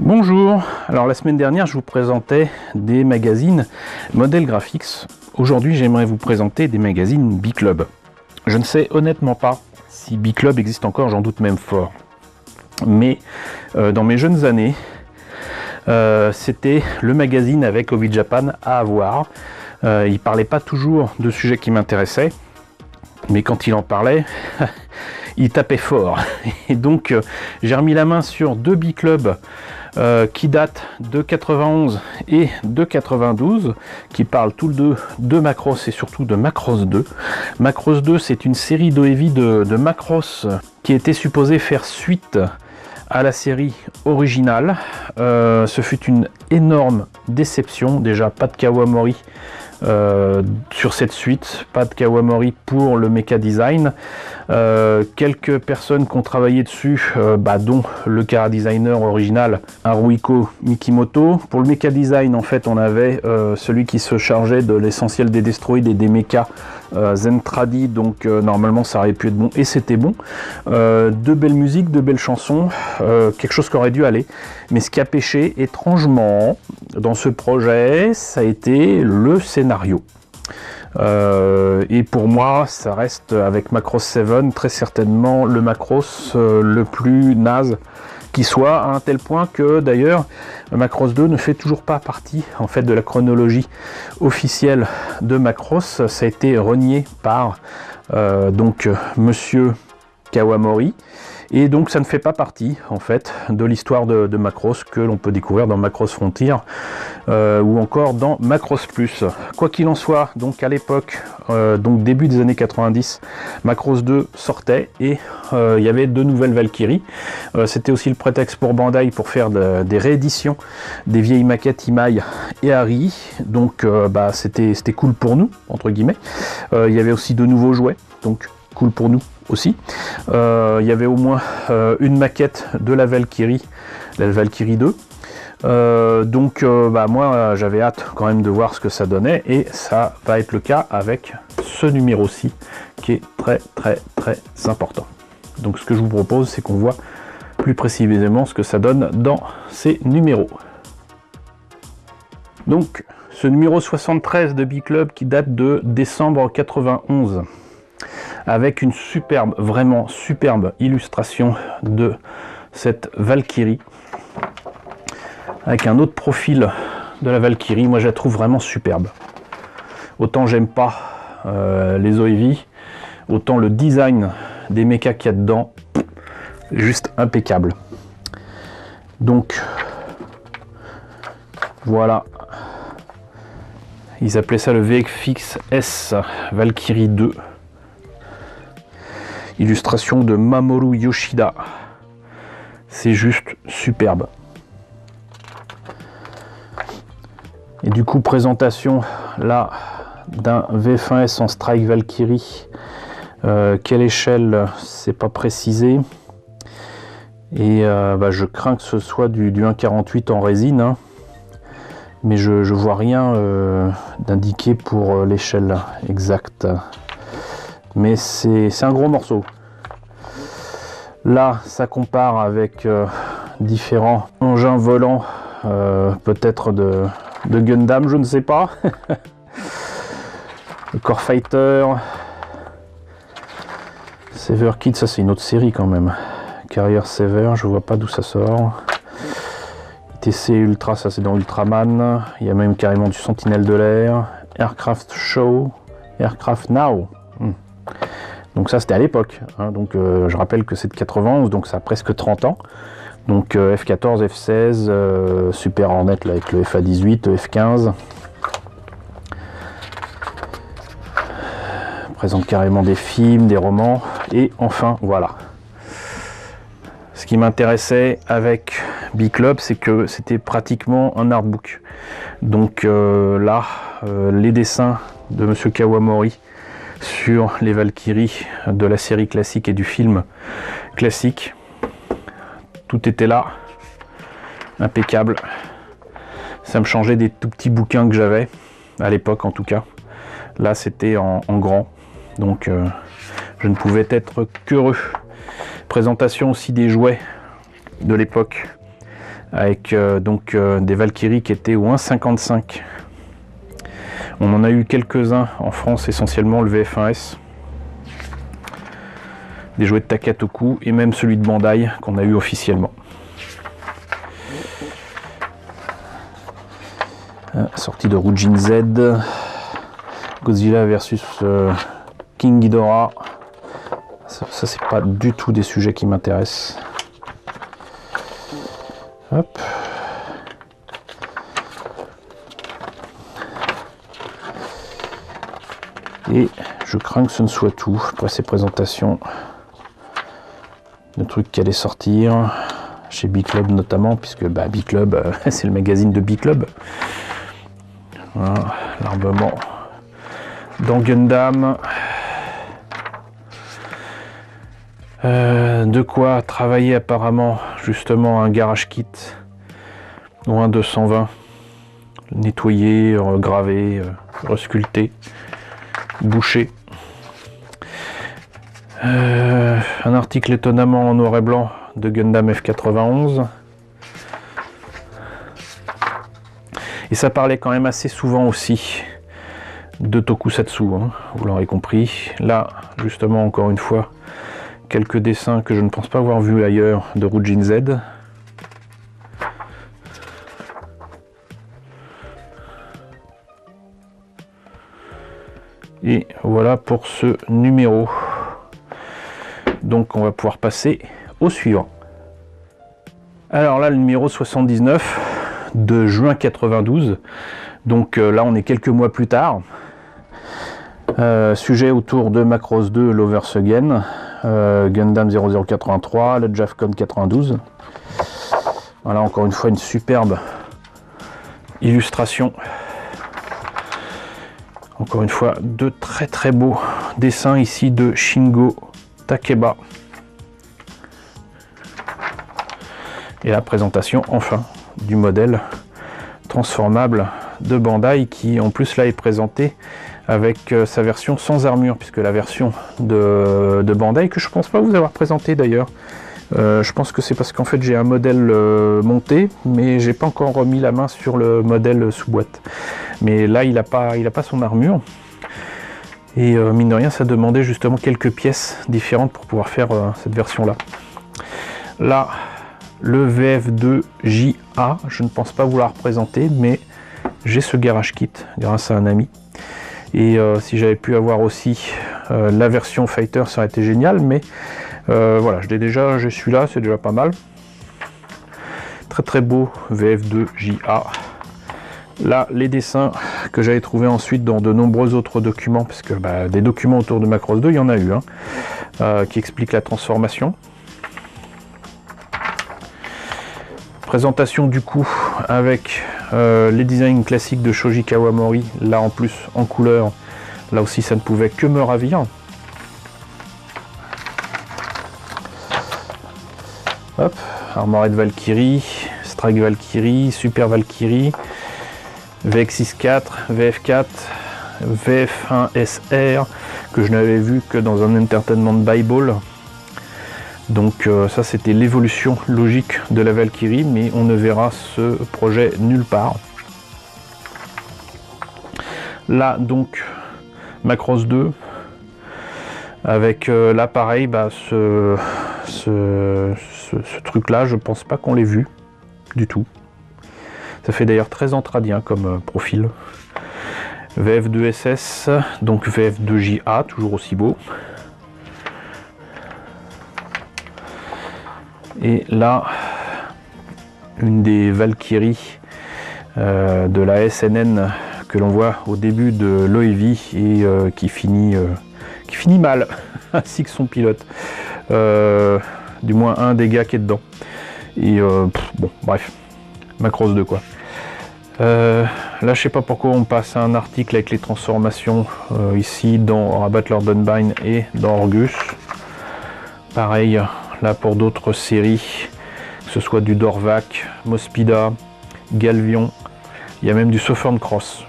Bonjour, alors la semaine dernière je vous présentais des magazines Model Graphics. Aujourd'hui j'aimerais vous présenter des magazines B-Club. Je ne sais honnêtement pas si B-Club existe encore, j'en doute même fort. Mais dans mes jeunes années, c'était le magazine avec Ovid Japan à avoir. Il parlait pas toujours de sujets qui m'intéressaient, mais quand il en parlait, il tapait fort. Et donc j'ai remis la main sur deux B-Club qui datent de 91 et de 92, qui parlent tous les deux de Macross et surtout de Macross 2. Macross 2, c'est une série d'OEV de Macross qui était supposée faire suite à la série originale. Ce fut une énorme déception. Déjà, pas de Kawamori sur cette suite, pas de Kawamori pour le mecha design. Quelques personnes qui ont travaillé dessus, dont le chara designer original Haruhiko Mikimoto. Pour le mecha design, en fait, on avait celui qui se chargeait de l'essentiel des destroïdes et des mechas, Zentradi, donc normalement ça aurait pu être bon et c'était bon. De belles musiques, de belles chansons, quelque chose qui aurait dû aller. Mais ce qui a pêché étrangement dans ce projet, ça a été le scénario. Et pour moi, ça reste avec Macross 7 très certainement le Macross le plus naze qui soit, à un tel point que d'ailleurs Macross 2 ne fait toujours pas partie en fait de la chronologie officielle de Macross. Ça a été renié par monsieur Kawamori. Et donc ça ne fait pas partie en fait de l'histoire de Macross que l'on peut découvrir dans Macross Frontier ou encore dans Macross Plus. Quoi qu'il en soit, donc à l'époque, donc début des années 90, Macross 2 sortait et il y avait deux nouvelles Valkyries. C'était aussi le prétexte pour Bandai pour faire des rééditions des vieilles maquettes Imai et Harry. Donc c'était cool pour nous, entre guillemets. Il y avait aussi de nouveaux jouets, donc cool pour nous aussi. Il y avait au moins une maquette de la Valkyrie 2. Moi j'avais hâte quand même de voir ce que ça donnait et ça va être le cas avec ce numéro-ci qui est très très très important. Donc ce que je vous propose, c'est qu'on voit plus précisément ce que ça donne dans ces numéros. Donc ce numéro 73 de B-Club qui date de décembre 91, avec une superbe, vraiment superbe illustration de cette Valkyrie, avec un autre profil de la Valkyrie. Moi je la trouve vraiment superbe. Autant j'aime pas les OEV, autant le design des mechas qu'il y a dedans, juste impeccable. Donc voilà, ils appelaient ça le VFX S Valkyrie 2. Illustration de Mamoru Yoshida. C'est juste superbe. Et du coup, présentation là d'un VF1S en Strike Valkyrie. Quelle échelle, c'est pas précisé. Et je crains que ce soit du 1,48 en résine. Hein. Mais je vois rien d'indiqué pour l'échelle exacte. Mais c'est un gros morceau. Là, ça compare avec différents engins volants, peut-être de Gundam, je ne sais pas. Le Core Fighter, Sever Kid, ça c'est une autre série quand même. Carrier Sever, je vois pas d'où ça sort. ITC Ultra, ça c'est dans Ultraman. Il y a même carrément du Sentinelle de l'air. Aircraft Show, Aircraft Now. Donc ça c'était à l'époque, hein. Donc je rappelle que c'est de 91, donc ça a presque 30 ans. Donc F14, F16, Super Hornet là, avec le FA18, F15. Présente carrément des films, des romans, et enfin voilà. Ce qui m'intéressait avec B-Club, c'est que c'était pratiquement un artbook. Donc les dessins de monsieur Kawamori sur les Valkyries de la série classique et du film classique, tout était là, impeccable. Ça me changeait des tout petits bouquins que j'avais à l'époque, en tout cas. Là c'était en grand, donc je ne pouvais être qu'heureux. Présentation aussi des jouets de l'époque avec des Valkyries qui étaient au 1,55. On en a eu quelques-uns en France, essentiellement le VF1S, des jouets de Takatoku et même celui de Bandai qu'on a eu officiellement. Sortie de Rujin Z, Godzilla versus King Ghidorah. Ça c'est pas du tout des sujets qui m'intéressent. Hop. Et je crains que ce ne soit tout après ces présentations de trucs qui allaient sortir chez B-Club notamment, puisque B-Club c'est le magazine de B-Club. Voilà, l'armement dans Gundam. De quoi travailler apparemment justement un garage kit ou un 220 nettoyé, gravé, resculpté, bouché. Un article étonnamment en noir et blanc de Gundam F91. Et ça parlait quand même assez souvent aussi de Tokusatsu, hein, vous l'aurez compris. Là, justement, encore une fois, quelques dessins que je ne pense pas avoir vus ailleurs de Rujin Z. Et voilà pour ce numéro. Donc on va pouvoir passer au suivant. Alors là, le numéro 79 de juin 92. Donc là, on est quelques mois plus tard. Sujet autour de Macross 2, Lovers Again, Gundam 0083, le Javcon 92. Voilà, encore une fois, une superbe illustration. Encore une fois, de très beaux dessins ici de Shingo Takeba. Et la présentation, enfin, du modèle transformable de Bandai qui, en plus, là, est présenté avec sa version sans armure, puisque la version de Bandai, que je pense pas vous avoir présenté d'ailleurs, je pense que c'est parce qu'en fait j'ai un modèle monté, mais j'ai pas encore remis la main sur le modèle sous boîte. Mais là il a pas son armure, et mine de rien ça demandait justement quelques pièces différentes pour pouvoir faire cette version là. Là, le VF2JA, je ne pense pas vous la représenter, mais j'ai ce garage kit grâce à un ami. Et si j'avais pu avoir aussi la version Fighter, ça aurait été génial, mais voilà, je suis là, c'est déjà pas mal. Très beau VF2JA. Là, les dessins que j'avais trouvé ensuite dans de nombreux autres documents, parce que des documents autour de Macross 2, il y en a eu, hein, qui expliquent la transformation. Présentation du coup avec les designs classiques de Shoji Kawamori, là en plus en couleur, là aussi ça ne pouvait que me ravir. Hop, Armored Valkyrie, Strike Valkyrie, Super Valkyrie, VX64, VF4, VF1SR, que je n'avais vu que dans un Entertainment Bible. Donc ça c'était l'évolution logique de la Valkyrie, mais on ne verra ce projet nulle part. Là donc Macross 2 avec là pareil, ce truc là je pense pas qu'on l'ait vu du tout. Ça fait d'ailleurs très entradien comme profil. VF2SS, donc VF2JA, toujours aussi beau. Et là, une des Valkyries de la SNN que l'on voit au début de l'OEV et qui finit mal, ainsi que son pilote. Du moins un des gars qui est dedans. Et bon, bref, Macross 2 quoi. Là, je sais pas pourquoi on passe à un article avec les transformations ici dans Battler Dunbine et dans Orgus. Pareil. Là pour d'autres séries, que ce soit du Dorvac, Mospida, Galvion, il y a même du Southern Cross,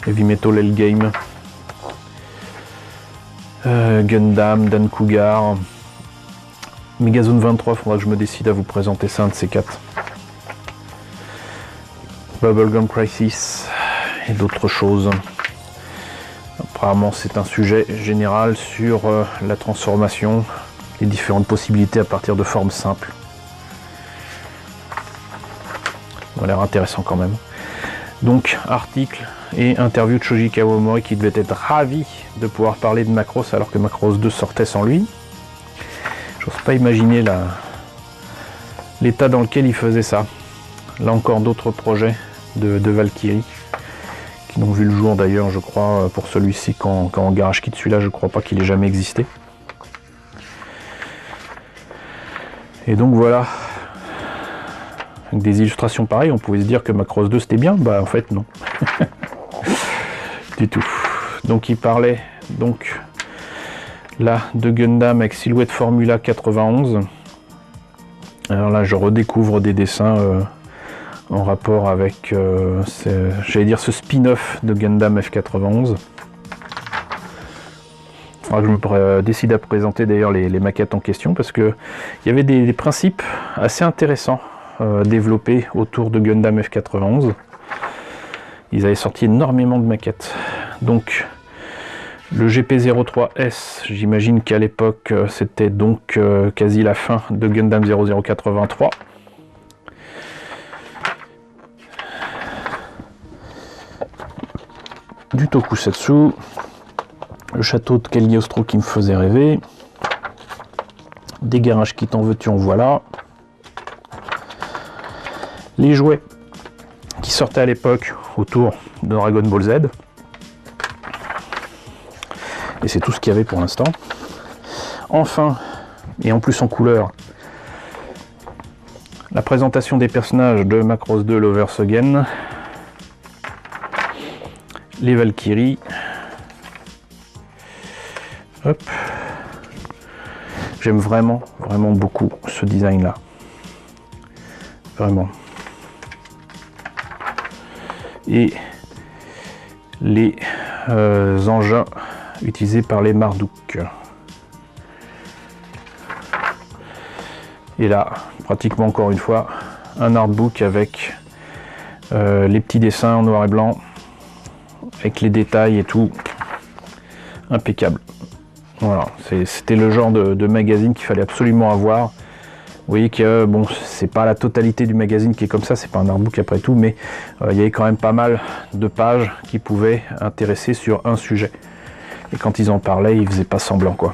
Heavy Metal Hellgame, Gundam, Dan Cougar, Megazone 23, faudra que je me décide à vous présenter ça, un de ces quatre. Bubblegum Crisis et d'autres choses. Apparemment c'est un sujet général sur la transformation, les différentes possibilités à partir de formes simples. Ça a l'air intéressant quand même. Donc article et interview de Shoji Kawamori qui devait être ravi de pouvoir parler de Macross alors que Macross 2 sortait sans lui. J'ose pas imaginer l'état dans lequel il faisait ça. Là encore d'autres projets de Valkyrie qui n'ont vu le jour d'ailleurs, je crois, pour celui-ci quand Garage Kit, celui-là je crois pas qu'il ait jamais existé. Et donc voilà, avec des illustrations pareilles, on pouvait se dire que Macross 2 c'était bien, bah en fait non. Du tout. Donc il parlait donc là de Gundam avec silhouette Formula 91. Alors là je redécouvre des dessins en rapport avec j'allais dire ce spin-off de Gundam F91. Il faudra que je me décide à présenter d'ailleurs les maquettes en question parce que il y avait des principes assez intéressants développés autour de Gundam F91. Ils avaient sorti énormément de maquettes. Donc le GP03S, j'imagine qu'à l'époque c'était donc quasi la fin de Gundam 0083. Du Tokusatsu, le château de Cagliostro qui me faisait rêver, des Garage Kit en veux-tu en voilà, les jouets qui sortaient à l'époque autour de Dragon Ball Z, et c'est tout ce qu'il y avait pour l'instant. Enfin, et en plus en couleur, la présentation des personnages de Macross 2 Lovers Again, les Valkyries. Hop. J'aime vraiment beaucoup ce design là. Vraiment. Et les engins utilisés par les Marduk. Et là, pratiquement encore une fois, un artbook avec les petits dessins en noir et blanc, avec les détails et tout, impeccable. Voilà, c'était le genre de magazine qu'il fallait absolument avoir. Vous voyez que bon, c'est pas la totalité du magazine qui est comme ça, c'est pas un artbook après tout, mais il y avait quand même pas mal de pages qui pouvaient intéresser sur un sujet. Et quand ils en parlaient, ils faisaient pas semblant quoi.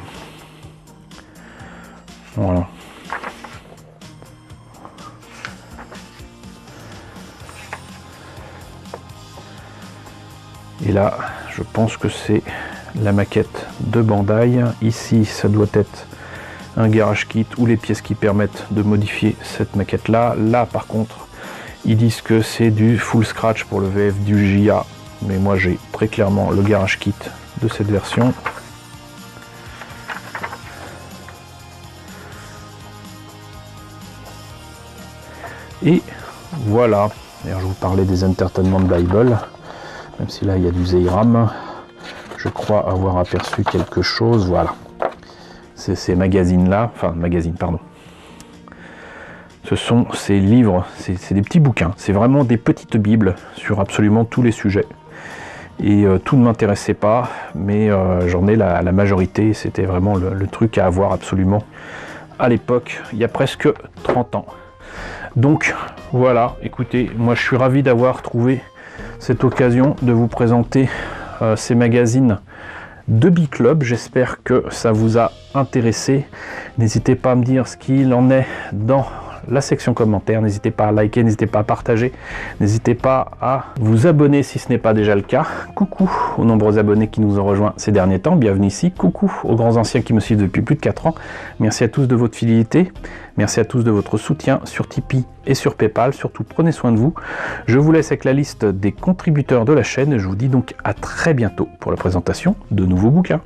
Voilà. Et là, je pense que c'est la maquette de Bandai. Ici, ça doit être un Garage Kit ou les pièces qui permettent de modifier cette maquette là. Là, par contre, ils disent que c'est du full scratch pour le VF du JA. Mais moi, j'ai très clairement le Garage Kit de cette version. Et voilà. D'ailleurs, je vous parlais des Entertainment Bible. Même si là il y a du Zeiram, je crois avoir aperçu quelque chose. Voilà, c'est ces magazines là, enfin magazines pardon, ce sont ces livres, c'est des petits bouquins, c'est vraiment des petites bibles sur absolument tous les sujets. Et tout ne m'intéressait pas, mais j'en ai la majorité. C'était vraiment le truc à avoir absolument à l'époque, il y a presque 30 ans. Donc voilà, écoutez, moi je suis ravi d'avoir trouvé cette occasion de vous présenter ces magazines de B-Club. J'espère que ça vous a intéressé. N'hésitez pas à me dire ce qu'il en est dans la section commentaires. N'hésitez pas à liker, n'hésitez pas à partager, n'hésitez pas à vous abonner si ce n'est pas déjà le cas. Coucou aux nombreux abonnés qui nous ont rejoints ces derniers temps, bienvenue ici. Coucou aux grands anciens qui me suivent depuis plus de 4 ans. Merci à tous de votre fidélité, merci à tous de votre soutien sur Tipeee et sur Paypal. Surtout prenez soin de vous. Je vous laisse avec la liste des contributeurs de la chaîne. Je vous dis donc à très bientôt pour la présentation de nouveaux bouquins.